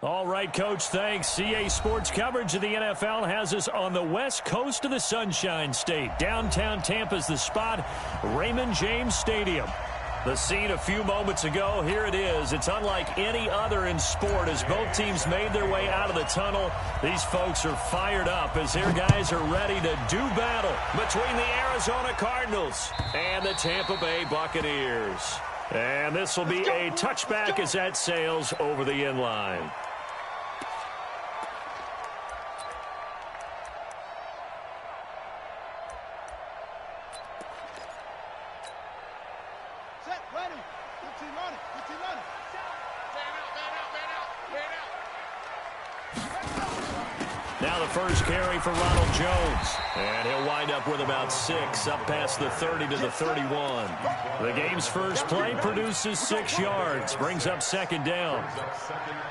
All right, Coach, thanks. CA Sports coverage of the NFL has us on the west coast of the Sunshine State. Downtown Tampa's the spot, Raymond James Stadium. The scene a few moments ago, here it is. It's unlike any other in sport as both teams made their way out of the tunnel. These folks are fired up as their guys are ready to do battle between the Arizona Cardinals and the Tampa Bay Buccaneers. And this will be a touchback as that sails over the end line. Now the first carry for Ronald Jones. And he'll wind up with about 6, up past the 30 to the 31. The game's first play produces 6 yards, brings up second down.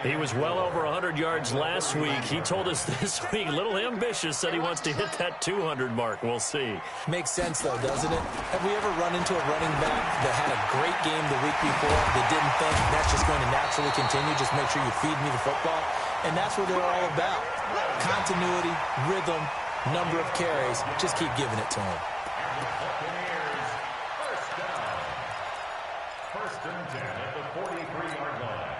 He was well over 100 yards last week. He told us this week, a little ambitious, said he wants to hit that 200 mark. We'll see. Makes sense, though, doesn't it? Have we ever run into a running back that had a great game the week before that didn't think that's just going to naturally continue? Just make sure you feed me the football. And that's what they're all about. Continuity, rhythm, number of carries. Just keep giving it to him. First and 10 at the 43-yard line.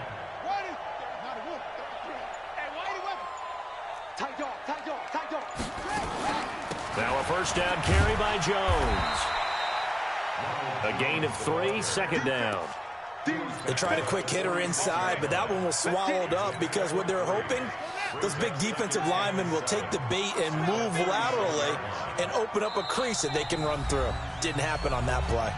Now a first down carry by Jones. A gain of 3, second down. They tried a quick hitter inside, but that one was swallowed up because what they're hoping, those big defensive linemen will take the bait and move laterally and open up a crease that they can run through. Didn't happen on that play.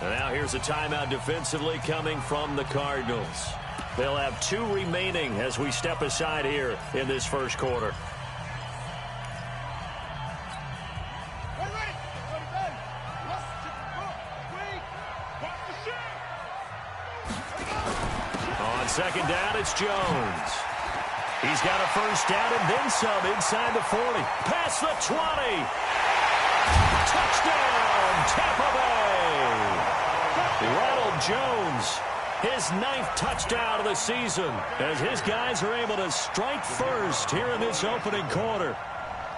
And now here's a timeout defensively coming from the Cardinals. They'll have 2 remaining as we step aside here in this first quarter. On second down, it's Jones. He's got a first down and then some inside the 40. Past the 20. Touchdown, Tampa Bay. Ronald Jones, his 9th touchdown of the season as his guys are able to strike first here in this opening quarter.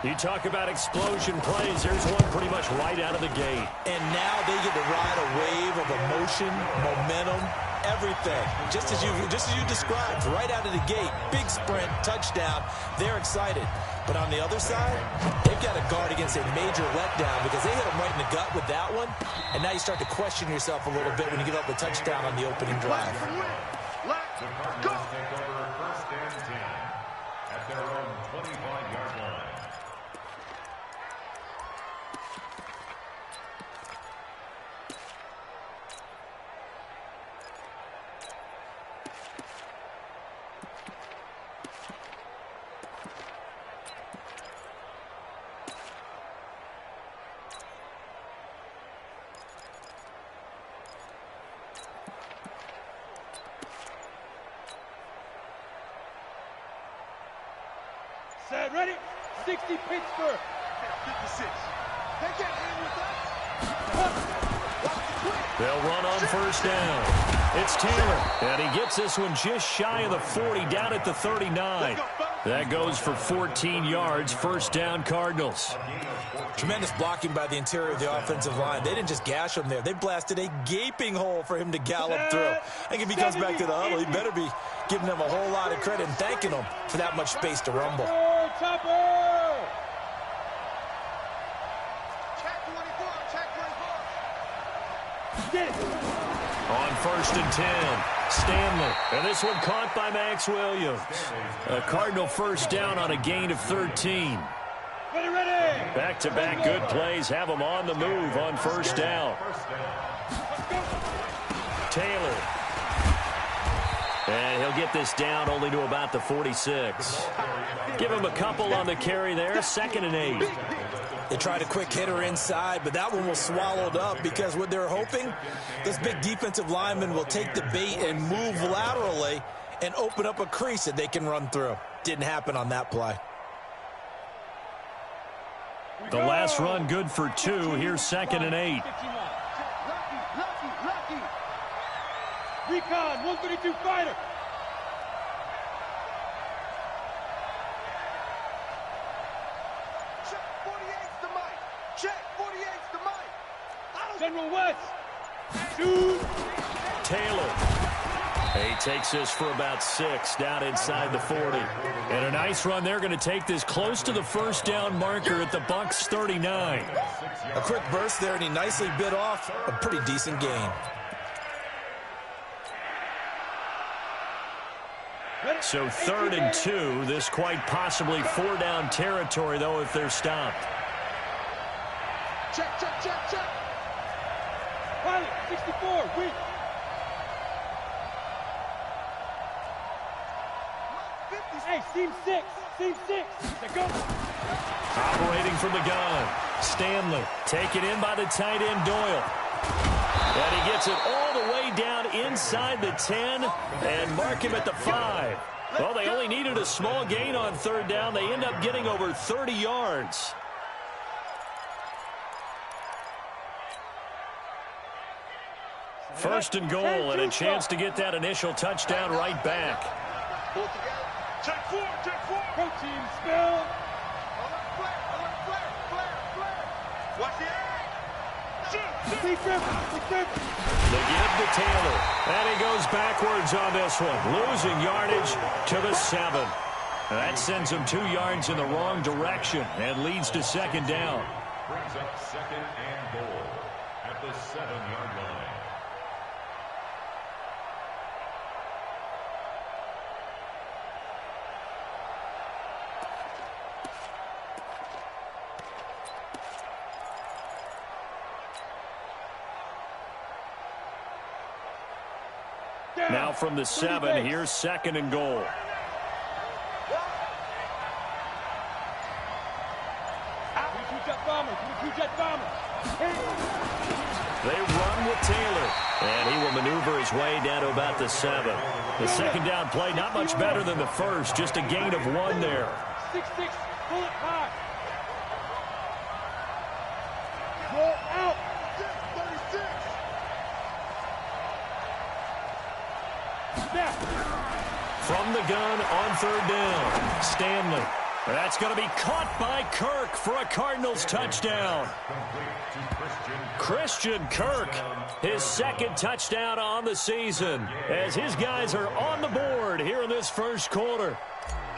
You talk about explosion plays. There's one pretty much right out of the gate. And now they get to ride a wave of emotion, momentum, everything. Just as you described, right out of the gate. Big sprint, touchdown. They're excited. But on the other side, they've got to guard against a major letdown because they hit them right in the gut with that one. And now you start to question yourself a little bit when you give up a touchdown on the opening drive. The Cardinals take over first and 10 at their own 25-yard line. Set, ready? 60 Pittsburgh. 56. They can't hang with that. They'll run on first down. It's Taylor, and he gets this one just shy of the 40, down at the 39. That goes for 14 yards, first down Cardinals. Tremendous blocking by the interior of the offensive line. They didn't just gash him there. They blasted a gaping hole for him to gallop through. I think if he comes back to the huddle, he better be giving them a whole lot of credit and thanking them for that much space to rumble. On first and 10, Stanley. And this one caught by Max Williams. A Cardinal first down on a gain of 13. Back-to-back good plays have them on the move on first down. Taylor. And he'll get this down only to about the 46. Give him a couple on the carry there, second and 8. They tried a quick hitter inside, but that one was swallowed up because what they're hoping, this big defensive lineman will take the bait and move laterally and open up a crease that they can run through. Didn't happen on that play. The last run good for 2. Here's second and 8. Recon, 132 fighter. 48's the mic. Check. 48's the mic. General West. Shoot. Taylor. He takes this for about 6 down inside the 40. And a nice run. They're going to take this close to the first down marker at the Bucs 39. A quick burst there, and he nicely bit off a pretty decent gain. So 3rd and 2. This quite possibly 4-down territory, though, if they're stopped. Check. Pilot, 64, weak. Hey, seam 6. They go. Operating from the gun. Stanley taken in by the tight end Doyle. And he gets it all the way down inside the 10 and mark him at the 5. Well, they only needed a small gain on 3rd down. They end up getting over 30 yards. First and goal, and a chance to get that initial touchdown right back. Pull together. Check 4. Pro team spill. Flare. Watch the eye. Shoot. The give to Taylor. And he goes backwards on this one. Losing yardage to the 7. That sends him 2 yards in the wrong direction and leads to 2nd down. Brings up 2nd and goal at the 7-yard line. Now from the 7, here's 2nd and goal. They run with Taylor, and he will maneuver his way down to about the 7. The 2nd down play, not much better than the first, just a gain of 1 there. 6-6, pull it high. Roll out. 36. Snap. From the gun on 3rd down, Stanley. That's going to be caught by Kirk for a Cardinals touchdown. Christian Kirk, his 2nd touchdown on the season, as his guys are on the board here in this first quarter.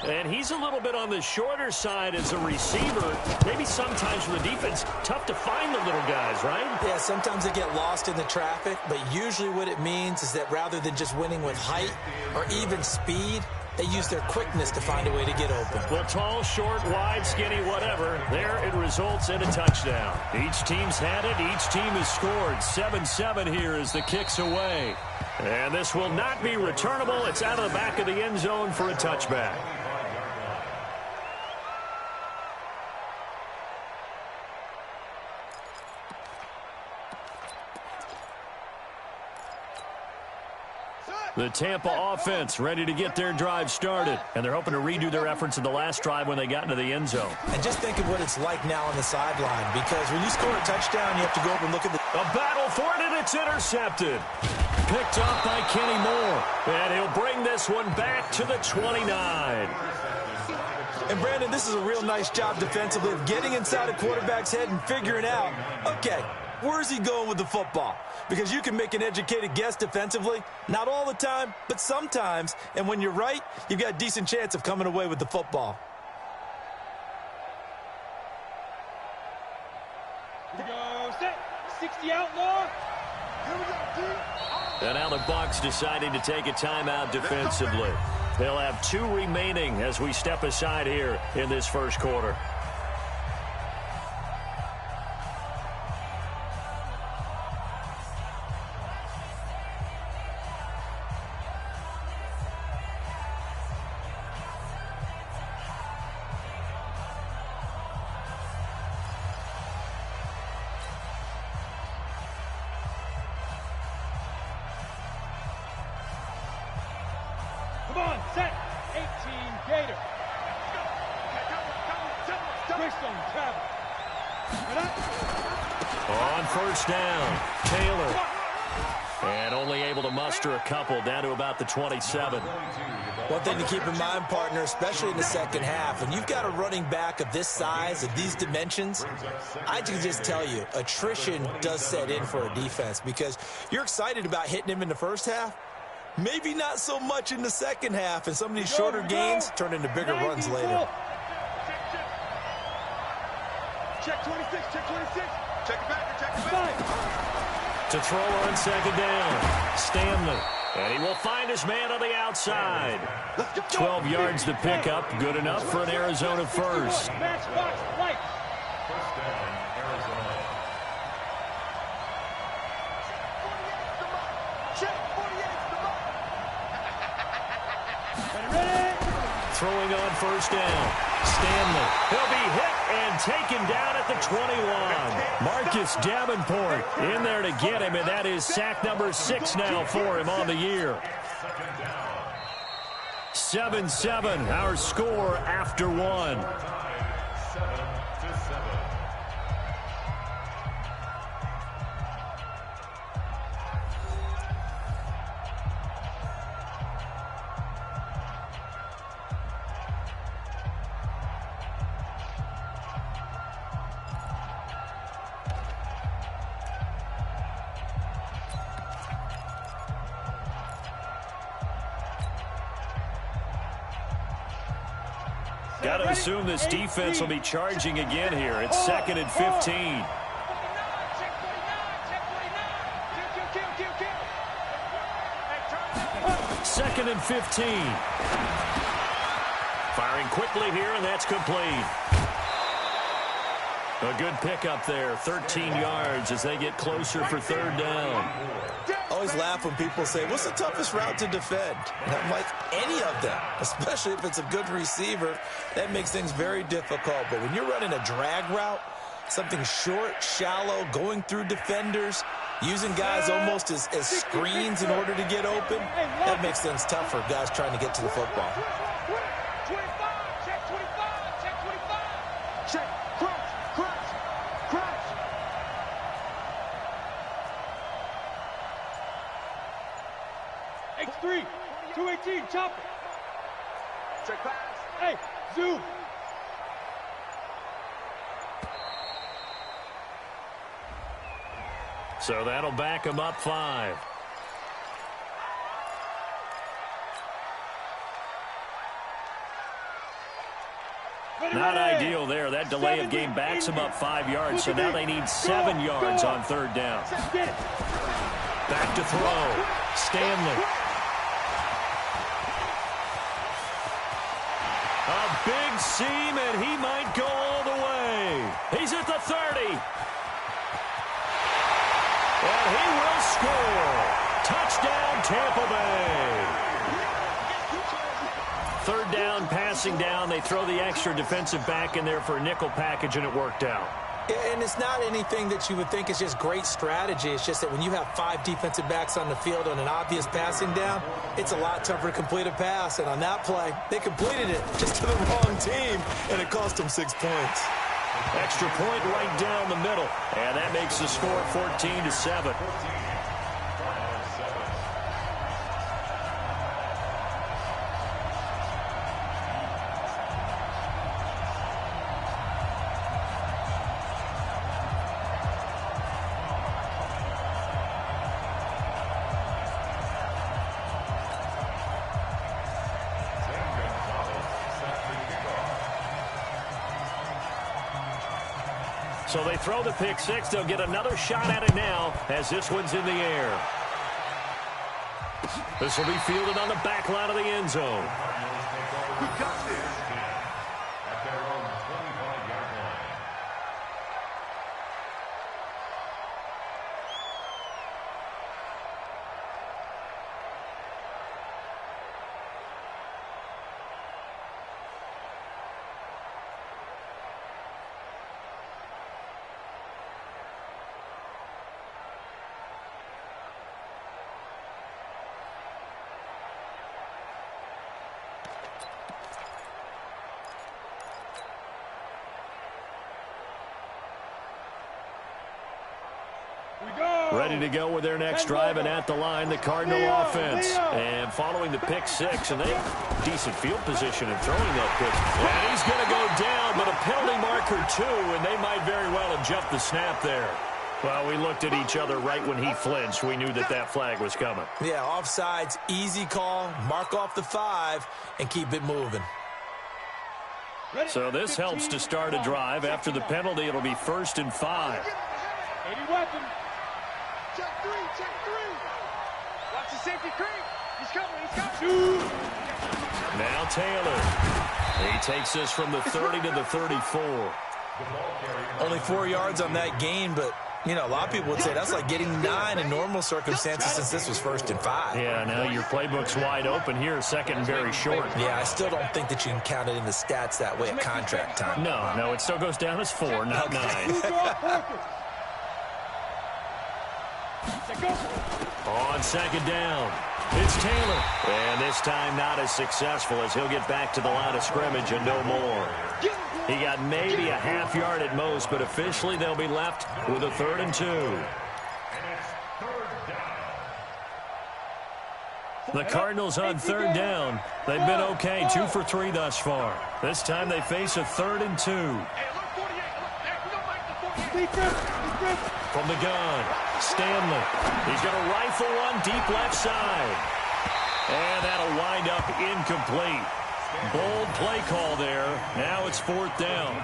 And he's a little bit on the shorter side as a receiver. Maybe sometimes for the defense, tough to find the little guys, right? Yeah, sometimes they get lost in the traffic, but usually what it means is that rather than just winning with height or even speed, they use their quickness to find a way to get open. Well, tall, short, wide, skinny, whatever, there it results in a touchdown. Each team's had it. Each team has scored. 7-7 here as the kick's away. And this will not be returnable. It's out of the back of the end zone for a touchback. The Tampa offense ready to get their drive started. And they're hoping to redo their efforts in the last drive when they got into the end zone. And just think of what it's like now on the sideline, because when you score a touchdown, you have to go up and look at the... A battle for it, and it's intercepted. Picked off by Kenny Moore. And he'll bring this one back to the 29. And, Brandon, this is a real nice job defensively of getting inside a quarterback's head and figuring out, okay, where's he going with the football? Because you can make an educated guess defensively. Not all the time, but sometimes. And when you're right, you've got a decent chance of coming away with the football. Here we go. Set. 60 outlaw. Here we go, D. And now the Bucs deciding to take a timeout defensively. They'll have 2 remaining as we step aside here in this first quarter. Come on, set. 18 Gator. Greystone travel. On first down, Taylor. And only able to muster a couple down to about the 27. One thing to keep in mind, partner, especially in the second half, when you've got a running back of this size, of these dimensions, I can just tell you, attrition does set in for a defense because you're excited about hitting him in the first half. Maybe not so much in the second half, and some of these shorter gains turn into bigger runs later. Check 26, check 26. Check it back, check it back. To throw on second down, Stanley. And he will find his man on the outside. 12 yards to pick up, good enough for an Arizona first. First down, Arizona. Check 48 Throwing on first down, Stanley. He'll be hit and taken down at the 21. Marcus Davenport in there to get him, and that is sack number 6 now for him on the year. 7-7, our score after one. 7-7. Got to assume this defense will be charging again here. It's 2nd and 15. Second and 15. Firing quickly here, and that's complete. A good pickup there, 13 yards as they get closer for third down. I always laugh when people say, what's the toughest route to defend? And I'm like, any of them, especially if it's a good receiver. That makes things very difficult. But when you're running a drag route, something short, shallow, going through defenders, using guys almost as screens in order to get open, that makes things tough for guys trying to get to the football. 25, check 25, check 25. Check, crouch. X3, 218, chopper. Check pass. Hey, zoom. So that'll back him up 5. Not ideal there. That delay of game backs them up 5 yards, so now they need 7 yards on third down. Back to throw. Stanley. A big seam, and he might go all the way. He's at the 30. And he will score. Touchdown, Tampa Bay. Third down, passing down. They throw the extra defensive back in there for a nickel package, and it worked out. And it's not anything that you would think is just great strategy. It's just that when you have 5 defensive backs on the field on an obvious passing down, it's a lot tougher to complete a pass. And on that play, they completed it just to the wrong team, and it cost them 6 points. Extra point right down the middle. And that makes the score 14-7. So they throw the pick 6. They'll get another shot at it now as this one's in the air. This will be fielded on the back line of the end zone. We got this. At their own 25-yard line. Ready to go with their next drive, and at the line, the Cardinal offense. And following the pick six, and they have decent field position in throwing that pitch. And he's going to go down, but a penalty marker too, and they might very well have jumped the snap there. Well, we looked at each other right when he flinched. We knew that that flag was coming. Yeah, offsides, easy call, mark off the 5, and keep it moving. So this helps to start a drive. After the penalty, it'll be 1st and 5. 80 weapon. Check 3, check 3. Watch the safety creep. He's coming, he's coming. Now Taylor. He takes this from the 30 to the 34. Only 4 yards on that gain, but, you know, a lot of people would say that's like getting 9 in normal circumstances since this was 1st and 5. Yeah, now your playbook's wide open here, 2nd and very short. Yeah, I still don't think that you can count it in the stats that way at contract time. No, it still goes down as 4, not 9. On 2nd down, it's Taylor. And this time not as successful as he'll get back to the line of scrimmage and no more. He got maybe a half yard at most, but officially they'll be left with a 3rd and 2. The Cardinals on 3rd down. They've been okay, 2 for 3 thus far. This time they face a 3rd and 2. From the gun, Stanley. He's going to rifle one deep left side. And that'll wind up incomplete. Bold play call there. Now it's 4th down.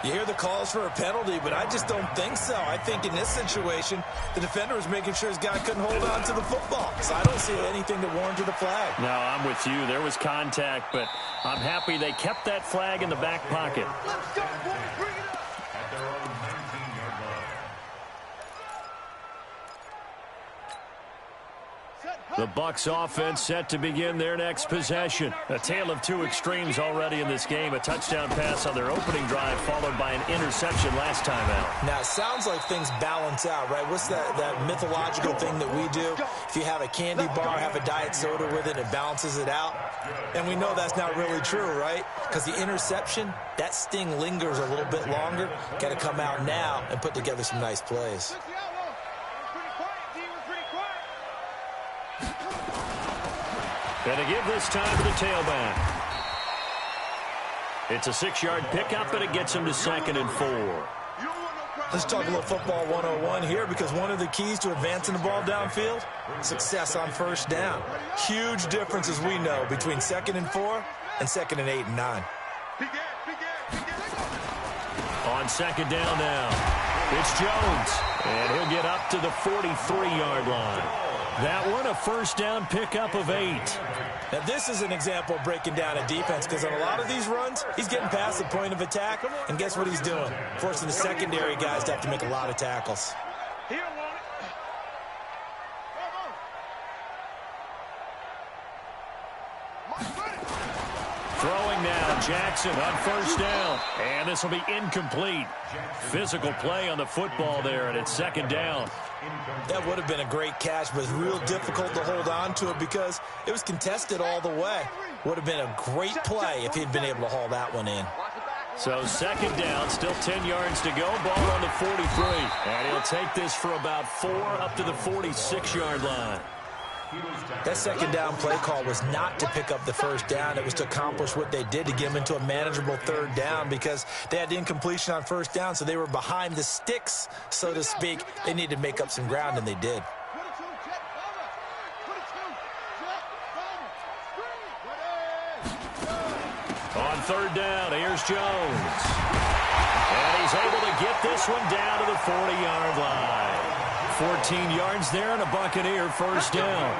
You hear the calls for a penalty, but I just don't think so. I think in this situation, the defender was making sure his guy couldn't hold on to the football. So I don't see anything that warranted a flag. No, I'm with you. There was contact, but I'm happy they kept that flag in the back pocket. Let's go, boys. Bring it up. At their own 19-yard line. The Bucs offense set to begin their next possession. A tale of 2 extremes already in this game. A touchdown pass on their opening drive, followed by an interception last time out. Now, it sounds like things balance out, right? What's that mythological thing that we do? If you have a candy bar, have a diet soda with it, it balances it out. And we know that's not really true, right? Because the interception, that sting lingers a little bit longer. Got to come out now and put together some nice plays. And to give this time to the tailback. It's a 6-yard pickup, but it gets him to 2nd and 4. Let's talk a little football 101 here, because one of the keys to advancing the ball downfield, success on 1st down. Huge difference, as we know, between 2nd and 4 and 2nd and 8 and 9. On 2nd down now, it's Jones. And he'll get up to the 43-yard line. That one, a 1st down pickup of 8. Now, this is an example of breaking down a defense, because on a lot of these runs, he's getting past the point of attack, and guess what he's doing? Forcing the secondary guys to have to make a lot of tackles. Throwing now, Jackson on 1st down. And this will be incomplete. Physical play on the football there, and it's 2nd down. That would have been a great catch, but it's real difficult to hold on to it because it was contested all the way. Would have been a great play if he'd been able to haul that one in. So 2nd down, still 10 yards to go. Ball on the 43. And he'll take this for about 4 up to the 46-yard line. That 2nd down play call was not to pick up the 1st down. It was to accomplish what they did, to get them into a manageable 3rd down, because they had incompletion on 1st down, so they were behind the sticks, so to speak. They needed to make up some ground, and they did. On 3rd down, here's Jones. And he's able to get this one down to the 40-yard line. 14 yards there and a Buccaneer 1st down.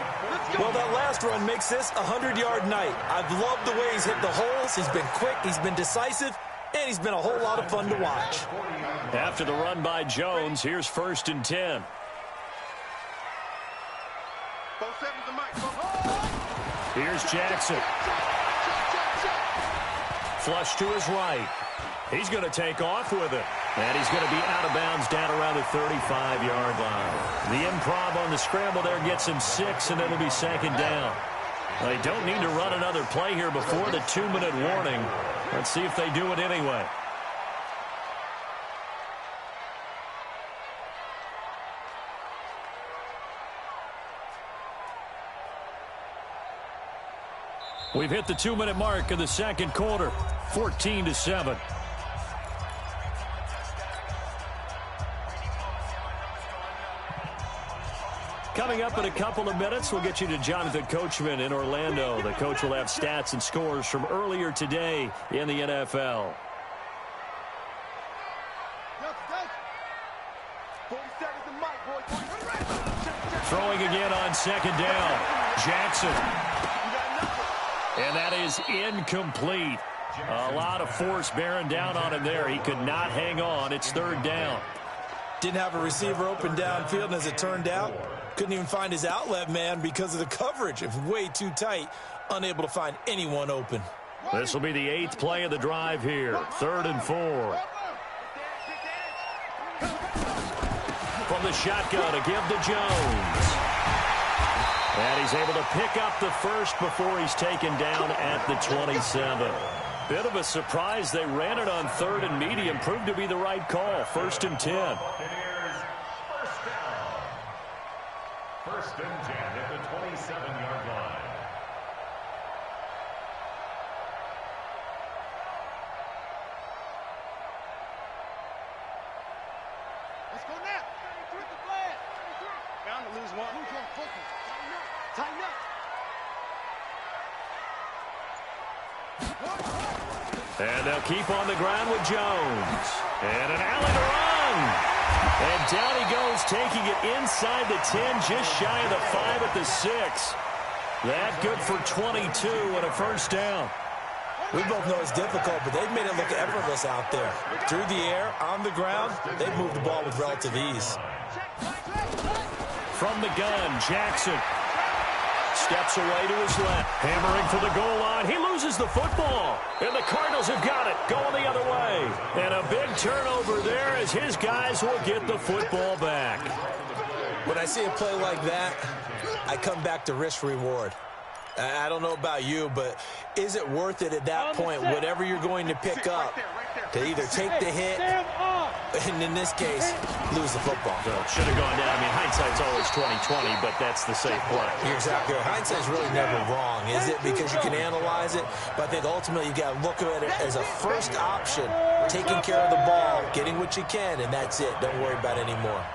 Well, that last run makes this a 100-yard night. I've loved the way he's hit the holes. He's been quick, he's been decisive, and he's been a whole lot of fun to watch. After the run by Jones, here's 1st and 10. Here's Jackson. Flush to his right. He's going to take off with it. And he's going to be out of bounds down around the 35-yard line. The improv on the scramble there gets him 6, and it'll be 2nd down. They don't need to run another play here before the 2-minute warning. Let's see if they do it anyway. We've hit the 2-minute mark of the second quarter, 14-7. Coming up in a couple of minutes, we'll get you to Jonathan Coachman in Orlando. The coach will have stats and scores from earlier today in the NFL. Throwing again on second down. Jackson. And that is incomplete. A lot of force bearing down on him there. He could not hang on. It's third down. Didn't have a receiver open downfield, and as it turned out, couldn't even find his outlet man because of the coverage. It was way too tight, unable to find anyone open. This will be the 8th play of the drive here. 3rd and 4. From the shotgun to give to Jones. And he's able to pick up the first before he's taken down at the 27. Bit of a surprise. They ran it on 3rd and medium. Proved to be the right call. 1st and 10. First and 10 at the 27-yard line. Let's go now. With the flag. Bound to lose one. Tighten up. And they'll keep on the ground with Jones. And an alley to run. And down he goes, taking it inside the 10, just shy of the 5 at the 6. That good for 22 and a first down. We both know it's difficult, but they've made it look effortless out there. Through the air, on the ground, they've moved the ball with relative ease. From the gun, Jackson steps away to his left, hammering for the goal line. He loses the football, and the Cardinals have got it, going the other way. And a big turnover there as his guys will get the football back. When I see a play like that, I come back to risk-reward. I don't know about you, but is it worth it at that point, whatever you're going to pick up, to either take the hit, and in this case, lose the football? So it should have gone down. I mean, hindsight's always 20/20, but that's the safe play. You're exactly right. Hindsight's really never wrong, is it? Because you can analyze it, but I think ultimately you got to look at it as a first option, taking care of the ball, getting what you can, and that's it. Don't worry about it anymore.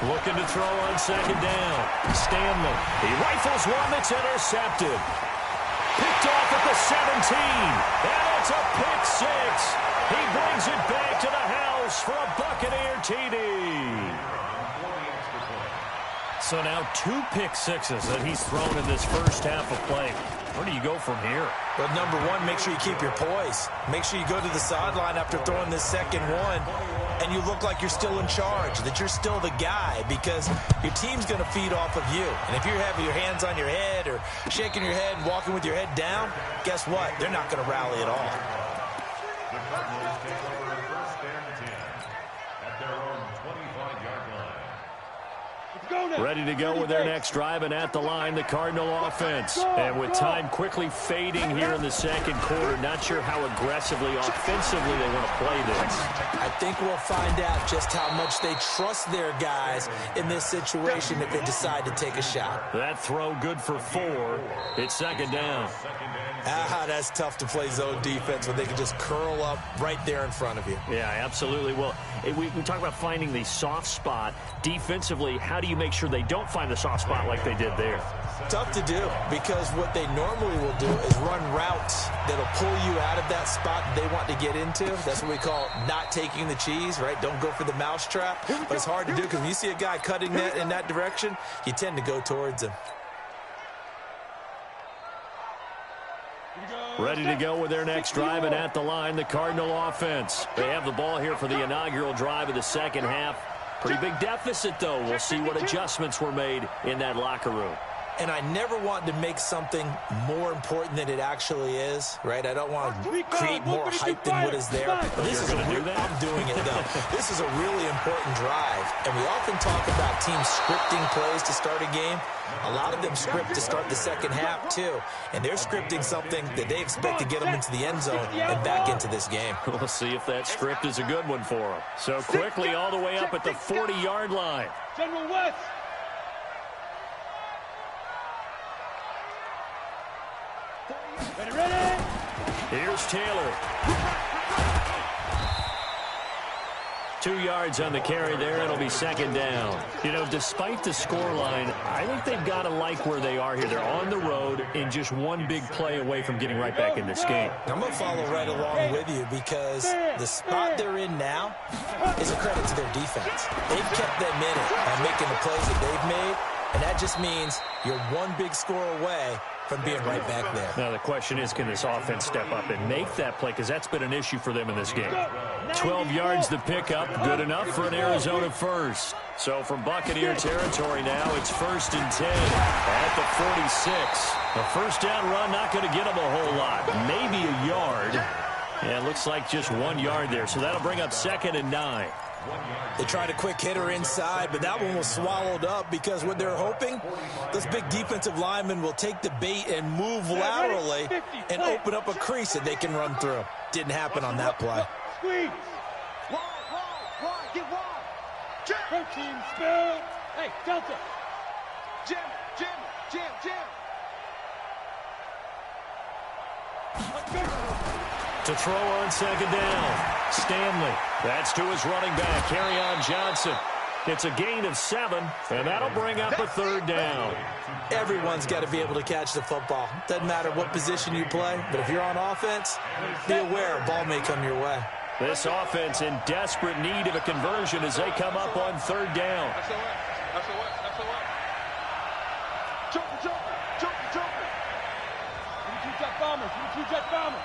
Looking to throw on second down. Stanley. He rifles one that's intercepted. Picked off at the 17. And it's a pick 6. He brings it back to the house for a Buccaneer TD. So now 2 pick sixes that he's thrown in this first half of play. Where do you go from here? Well, number one, make sure you keep your poise. Make sure you go to the sideline after throwing this second one, and you look like you're still in charge, that you're still the guy, because your team's going to feed off of you. And if you're having your hands on your head or shaking your head and walking with your head down, guess what? They're not going to rally at all. The Cardinals take over first and 10 at their own 25-yard line. Ready to go with their next drive, and at the line, the Cardinal offense. And with time quickly fading here in the second quarter, not sure how aggressively, offensively they want to play this. I think we'll find out just how much they trust their guys in this situation if they decide to take a shot. That throw good for 4. It's second down. That's tough to play zone defense when they can just curl up right there in front of you. Yeah, absolutely. Well, we talk about finding the soft spot. Defensively, how do you make sure they don't find the soft spot like they did there? Tough to do, because what they normally will do is run routes that'll pull you out of that spot they want to get into. That's what we call not taking the cheese, right? Don't go for the mousetrap. But it's hard to do, because when you see a guy cutting that in that direction, you tend to go towards him. Ready to go with their next drive, and at the line, the Cardinal offense. They have the ball here for the inaugural drive of the second half. Pretty big deficit, though. We'll see what adjustments were made in that locker room. And I never want to make something more important than it actually is, right? I don't want to create more hype than what is there. But this is I'm doing it, though. This is a really important drive. And we often talk about teams scripting plays to start a game. A lot of them script to start the second half, too. And they're scripting something that they expect to get them into the end zone and back into this game. We'll see if that script is a good one for them. So quickly all the way up at the 40-yard line. General West. Ready? Here's Taylor. 2 yards on the carry there. It'll be second down. You know, despite the scoreline, I think they've got to like where they are here. They're on the road and just one big play away from getting right back in this game. I'm going to follow right along with you because the spot they're in now is a credit to their defense. They've kept them in it by making the plays that they've made, and that just means you're one big score away from being right back there. Now, the question is, can this offense step up and make that play? Because that's been an issue for them in this game. 12 yards the pickup, good enough for an Arizona first. So from Buccaneer territory now, it's 1st and 10 at the 46. A first down run, not going to get them a whole lot. Maybe a yard. Yeah, it looks like just 1 yard there. So that'll bring up 2nd and 9. They tried a quick hitter inside, but that one was swallowed up because what they're hoping, those big defensive linemen will take the bait and move laterally and open up a crease that they can run through. Didn't happen on that play. Squeeze. Wide, get wide. Protein spill. Hey, Delta. Jam. Let's go. To throw on 2nd down. Stanley. That's to his running back, Kerryon Johnson. It's a gain of 7, and that'll bring up a 3rd down. Everyone's got to be able to catch the football. Doesn't matter what position you play, but if you're on offense, be aware a ball may come your way. This offense in desperate need of a conversion as they come up on 3rd down. That's the way. Jumper. Two jet bomber.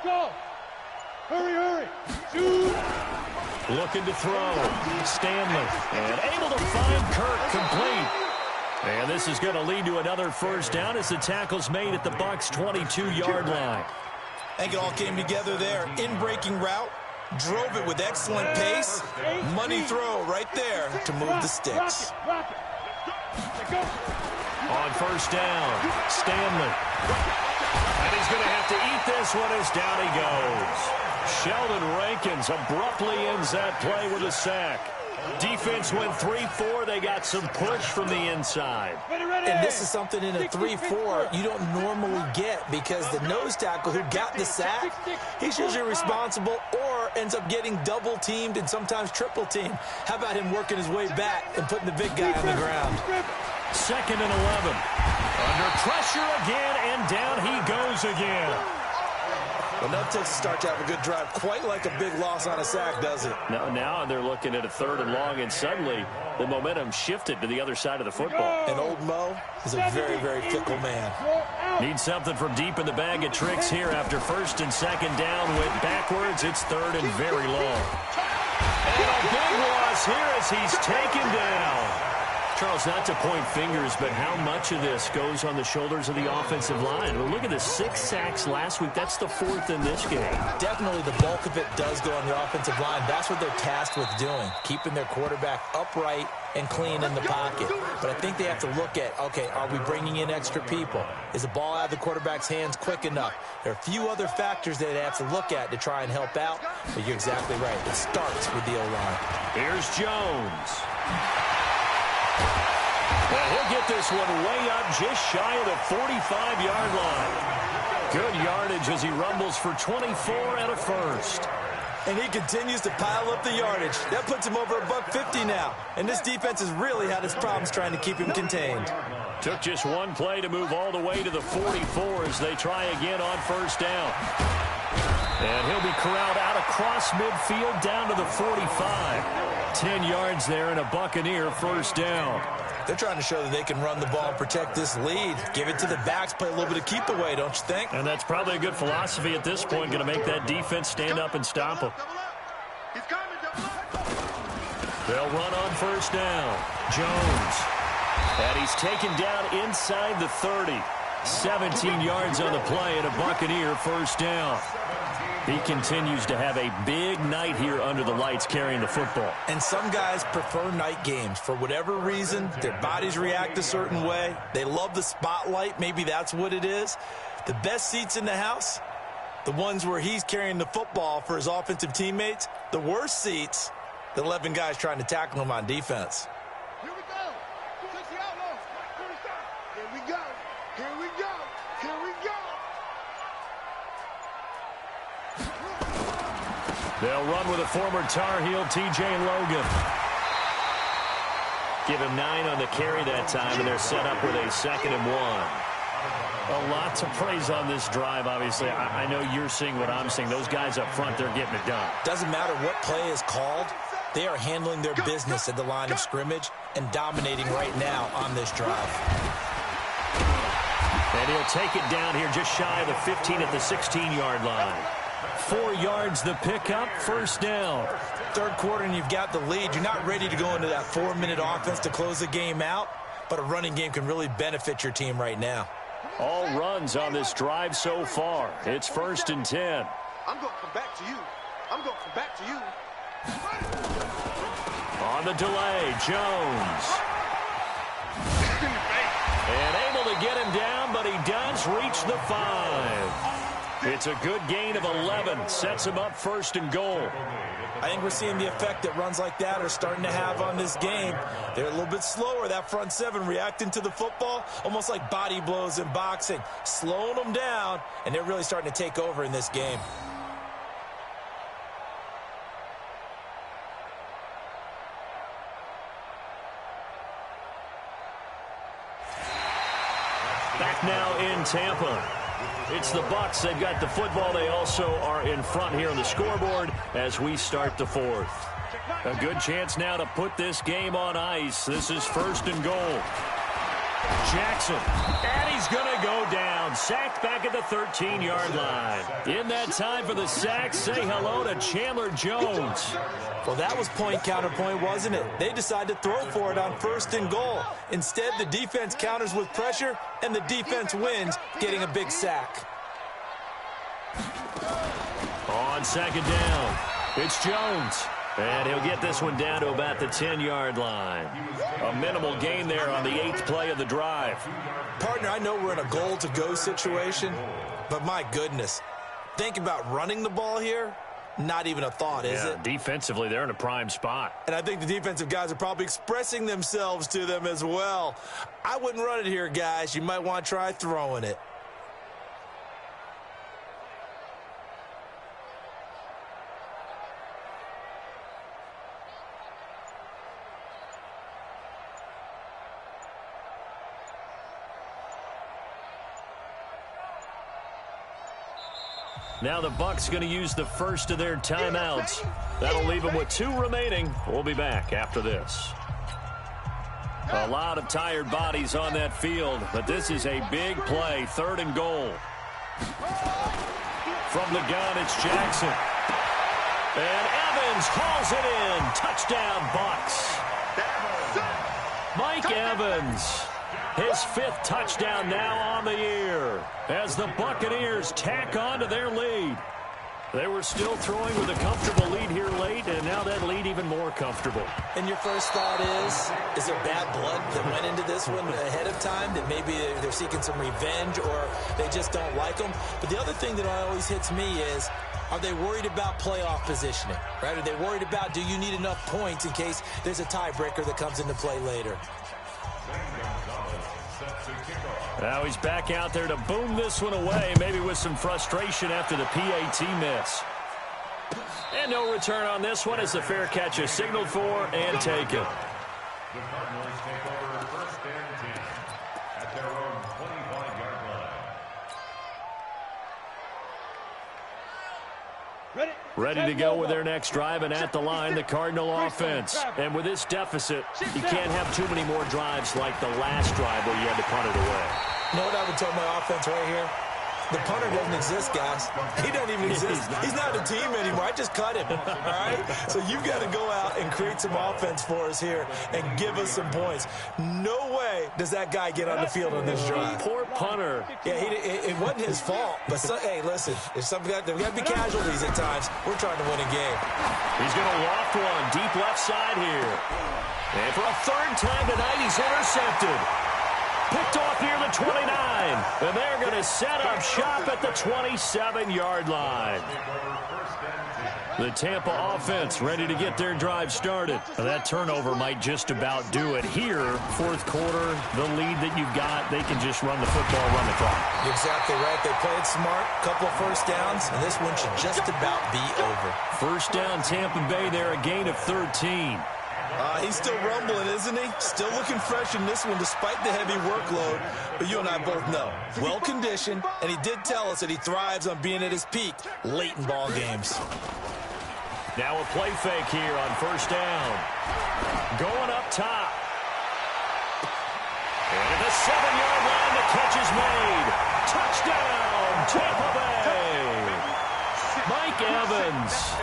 Go. Hurry. Shoot. Looking to throw. Stanley. And able to find Kirk complete. And this is going to lead to another first down as the tackle's made at the Bucs' 22-yard line. I think it all came together there. In-breaking route. Drove it with excellent pace. Money throw right there to move the sticks. Rock it. On first down, Stanley. And he's going to have to eat this one as down he goes. Sheldon Rankins abruptly ends that play with a sack. Defense went 3-4. They got some push from the inside. And this is something in a 3-4 you don't normally get because the nose tackle who got the sack, he's usually responsible or ends up getting double-teamed and sometimes triple-teamed. How about him working his way back and putting the big guy on the ground? 2nd and 11. Under pressure again, and down he goes again. Well, that takes a start to have a good drive. Quite like a big loss on a sack, does it? Now they're looking at a 3rd and long, and suddenly the momentum shifted to the other side of the football. And old Mo is a very, very fickle man. Need something from deep in the bag of tricks here after 1st and 2nd down. Went backwards. It's 3rd and very long. And a big loss here as he's taken down. Charles, not to point fingers, but how much of this goes on the shoulders of the offensive line? Well, look at the 6 sacks last week. That's the 4th in this game. Definitely the bulk of it does go on the offensive line. That's what they're tasked with doing, keeping their quarterback upright and clean in the pocket. But I think they have to look at, okay, are we bringing in extra people? Is the ball out of the quarterback's hands quick enough? There are a few other factors that they have to look at to try and help out, but you're exactly right. It starts with the O-line. Here's Jones. Well, he'll get this one way up just shy of the 45-yard line. Good yardage as he rumbles for 24 and a first. And he continues to pile up the yardage. That puts him over $150 now. And this defense has really had its problems trying to keep him contained. Took just one play to move all the way to the 44 as they try again on first down. And he'll be corralled out across midfield down to the 45. 10 yards there and a Buccaneer first down. They're trying to show that they can run the ball and protect this lead. Give it to the backs, play a little bit of keep away, don't you think? And that's probably a good philosophy at this point, going to make that defense stand up and stop them. They'll run on first down. Jones. And he's taken down inside the 30. 17 yards on the play and a Buccaneer first down. He continues to have a big night here under the lights carrying the football. And some guys prefer night games. For whatever reason, their bodies react a certain way. They love the spotlight. Maybe that's what it is. The best seats in the house, the ones where he's carrying the football for his offensive teammates. The worst seats, the 11 guys trying to tackle him on defense. Here we go. Take the outlaw. Here we go. They'll run with a former Tar Heel, T.J. Logan. Give him 9 on the carry that time, and they're set up with a 2nd and 1. A lot to praise on this drive, obviously. I know you're seeing what I'm seeing. Those guys up front, they're getting it done. Doesn't matter what play is called. They are handling their business at the line of scrimmage and dominating right now on this drive. And he'll take it down here just shy of the 15 at the 16-yard line. 4 yards the pickup, 1st down. Third quarter and you've got the lead. You're not ready to go into that 4-minute offense to close the game out, but a running game can really benefit your team right now. All runs on this drive so far. It's 1st and 10. I'm going to come back to you. I'm going to come back to you. On the delay, Jones. And able to get him down, but he does reach the 5. It's a good gain of 11. Sets him up 1st and goal. I think we're seeing the effect that runs like that are starting to have on this game. They're a little bit slower, that front 7, reacting to the football, almost like body blows in boxing, slowing them down, and they're really starting to take over in this game. Back now in Tampa. It's the Bucs. They've got the football. They also are in front here on the scoreboard as we start the 4th. A good chance now to put this game on ice. This is 1st and goal. Jackson, and he's going to go down. Sacked back at the 13-yard line. In that time for the sack, say hello to Chandler Jones. Well, that was point counterpoint, wasn't it? They decided to throw for it on 1st and goal. Instead, the defense counters with pressure, and the defense wins, getting a big sack. On 2nd down, it's Jones. And he'll get this one down to about the 10-yard line. A minimal gain there on the 8th play of the drive. Partner, I know we're in a goal-to-go situation, but my goodness, think about running the ball here. Not even a thought, is it? Defensively, they're in a prime spot. And I think the defensive guys are probably expressing themselves to them as well. I wouldn't run it here, guys. You might want to try throwing it. Now the Bucs going to use the first of their timeouts. That'll leave them with 2 remaining. We'll be back after this. A lot of tired bodies on that field, but this is a big play. 3rd and goal. From the gun, it's Jackson. And Evans hauls it in. Touchdown, Bucs. Mike Evans. His 5th touchdown now on the year as the Buccaneers tack on to their lead. They were still throwing with a comfortable lead here late, and now that lead even more comfortable. And your first thought is there bad blood that went into this one ahead of time, that maybe they're seeking some revenge or they just don't like them? But the other thing that always hits me is, are they worried about playoff positioning? Right? Are they worried about, do you need enough points in case there's a tiebreaker that comes into play later? Now he's back out there to boom this one away, maybe with some frustration after the PAT miss. And no return on this one as the fair catch is signaled for and taken. The Cardinals take over 1st and 10 at their own 25-yard line. Ready to go with their next drive, and at the line, the Cardinal offense. And with this deficit, you can't have too many more drives like the last drive where you had to punt it away. You know what I would tell my offense right here? The punter doesn't exist, guys. He doesn't even exist. He's not a team anymore. I just cut him, all right? So you've got to go out and create some offense for us here and give us some points. No way does that guy get on the field on this drive. Poor punter. Yeah, it wasn't his fault. But, hey, listen, there's got to be casualties at times. We're trying to win a game. He's going to loft one deep left side here. And for a 3rd time tonight, he's intercepted. Picked off near the 29. And they're going to set up shop at the 27-yard line. The Tampa offense ready to get their drive started. That turnover might just about do it here. Fourth quarter, the lead that you've got, they can just run the football, run the clock. You're exactly right. They played smart, couple of first downs, and this one should just about be over. First down, Tampa Bay there, a gain of 13. He's still rumbling, isn't he? Still looking fresh in this one despite the heavy workload. But you and I both know, well-conditioned, and he did tell us that he thrives on being at his peak late in ball games. Now a play fake here on first down. Going up top. And at the 7-yard line, the catch is made. Touchdown, Tampa Bay. Mike Evans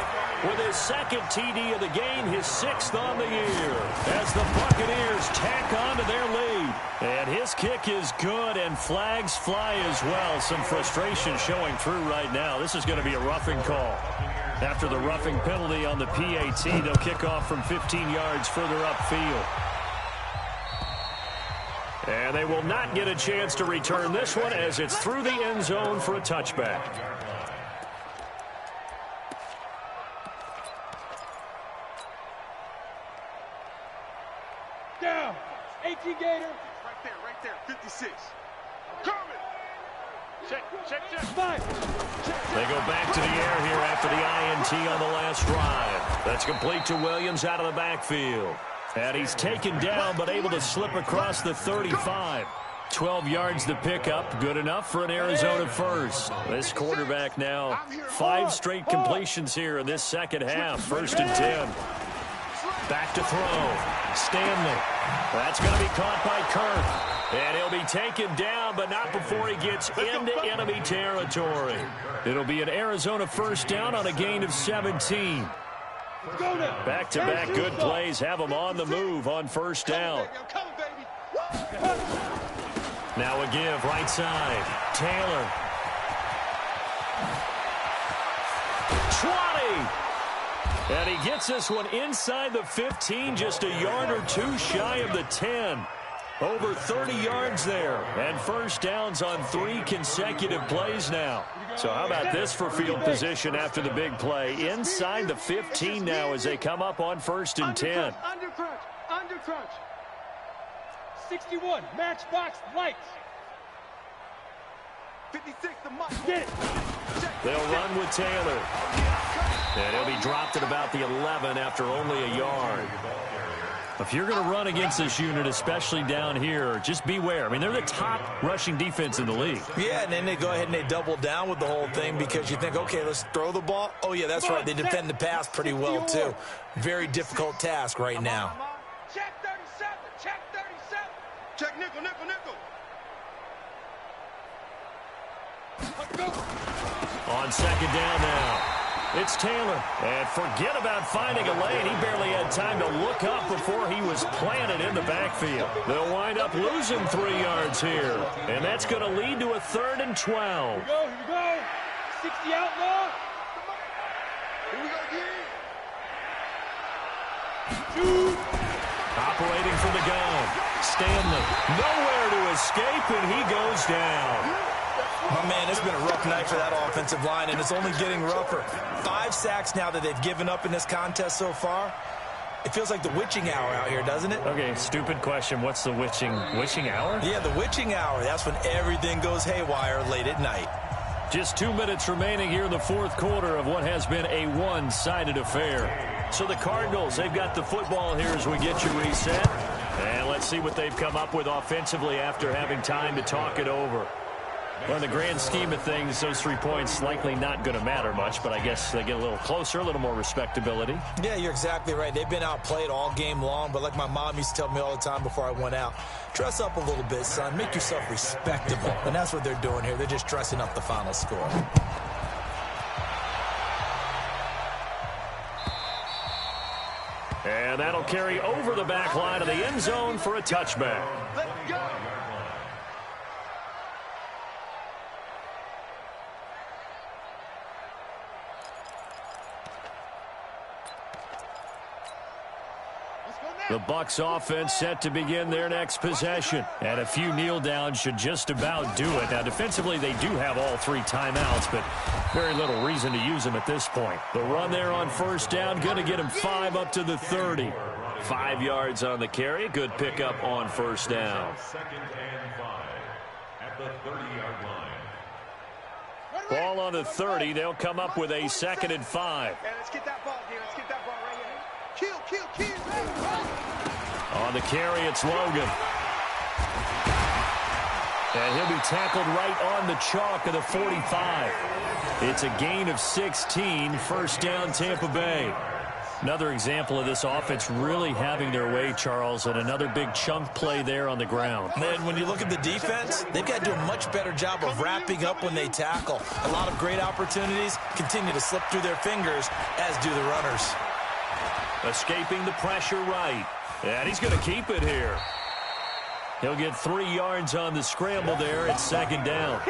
with his second TD of the game, his 6th on the year, as the Buccaneers tack on to their lead. And his kick is good, and flags fly as well. Some frustration showing through right now. This is going to be a roughing call. After the roughing penalty on the PAT, they'll kick off from 15 yards further upfield. And they will not get a chance to return this one as it's through the end zone for a touchback. Down. 18 Gator. Right there. 56. Coming. Check. They go back to the air here after the INT on the last drive. That's complete to Williams out of the backfield. And he's taken down but able to slip across the 35. 12 yards to pick up. Good enough for an Arizona first. This quarterback now 5 straight completions here in this second half. First and 10. Back to throw. Stanley. That's going to be caught by Kirk. And he'll be taken down, but not before he gets into enemy territory. It'll be an Arizona first down on a gain of 17. Back-to-back good plays have them on the move on first down. Now a give right side. Taylor. 20. And he gets this one inside the 15, just a yard or two shy of the 10. Over 30 yards there, and first downs on 3 consecutive plays now. So how about this for field position after the big play? Inside the 15 now as they come up on first and 10. Under crunch. 61, matchbox lights. 56, the much. Get it. They'll run with Taylor. And he'll be dropped at about the 11 after only a yard. If you're going to run against this unit, especially down here, just beware. I mean, they're the top rushing defense in the league. Yeah, and then they go ahead and they double down with the whole thing because you think, okay, let's throw the ball. Oh, yeah, that's right. They defend the pass pretty well, too. Very difficult task right now. Check 37. Check 37. Check nickel. On second down now. It's Taylor. And forget about finding a lane. He barely had time to look up before he was planted in the backfield. They'll wind up losing 3 yards here. And that's going to lead to a 3rd and 12. Here we go. 60 outlaw. Here we go, Operating from the gun. Stanley. Nowhere to escape, and he goes down. My man, it's been a rough night for that offensive line, and it's only getting rougher. 5 sacks now that they've given up in this contest so far. It feels like the witching hour out here, doesn't it? Okay, stupid question. What's the witching hour? Yeah, the witching hour. That's when everything goes haywire late at night. Just 2 minutes remaining here in the fourth quarter of what has been a one-sided affair. So the Cardinals, they've got the football here as we get you reset. And let's see what they've come up with offensively after having time to talk it over. Well, in the grand scheme of things, those 3 points likely not going to matter much, but I guess they get a little closer, a little more respectability. Yeah, you're exactly right. They've been outplayed all game long, but like my mom used to tell me all the time before I went out, dress up a little bit, son. Make yourself respectable. And that's what they're doing here. They're just dressing up the final score. And that'll carry over the back line of the end zone for a touchback. Let's go. Let's go The Bucs offense set to begin their next possession. And a few kneel downs should just about do it. Now, defensively, they do have all 3 timeouts, but very little reason to use them at this point. The run there on first down, going to get him 5 up to the 30. 5 yards on the carry. Good pickup on first down. 2nd and 5 at the 30-yard line. Ball on the 30. They'll come up with a 2nd and 5. Hey, let's get that ball here. Let's get that ball right here. Kill. On the carry, it's Logan. And he'll be tackled right on the chalk of the 45. It's a gain of 16. First down, Tampa Bay. Another example of this offense really having their way, Charles, and another big chunk play there on the ground. Man, when you look at the defense, they've got to do a much better job of wrapping up when they tackle. A lot of great opportunities continue to slip through their fingers, as do the runners. Escaping the pressure right. And he's going to keep it here. He'll get 3 yards on the scramble there at 2nd down.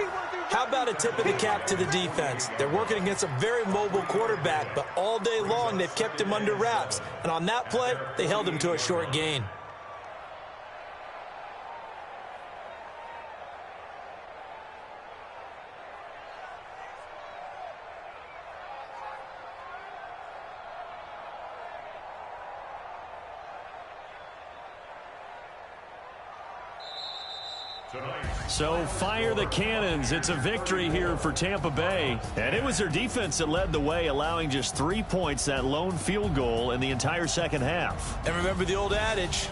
How about a tip of the cap to the defense? They're working against a very mobile quarterback, but all day long they've kept him under wraps. And on that play, they held him to a short gain. So fire the cannons. It's a victory here for Tampa Bay. And it was their defense that led the way, allowing just 3 points, that lone field goal in the entire second half. And remember the old adage,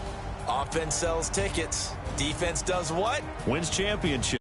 offense sells tickets. Defense does what? Wins championship.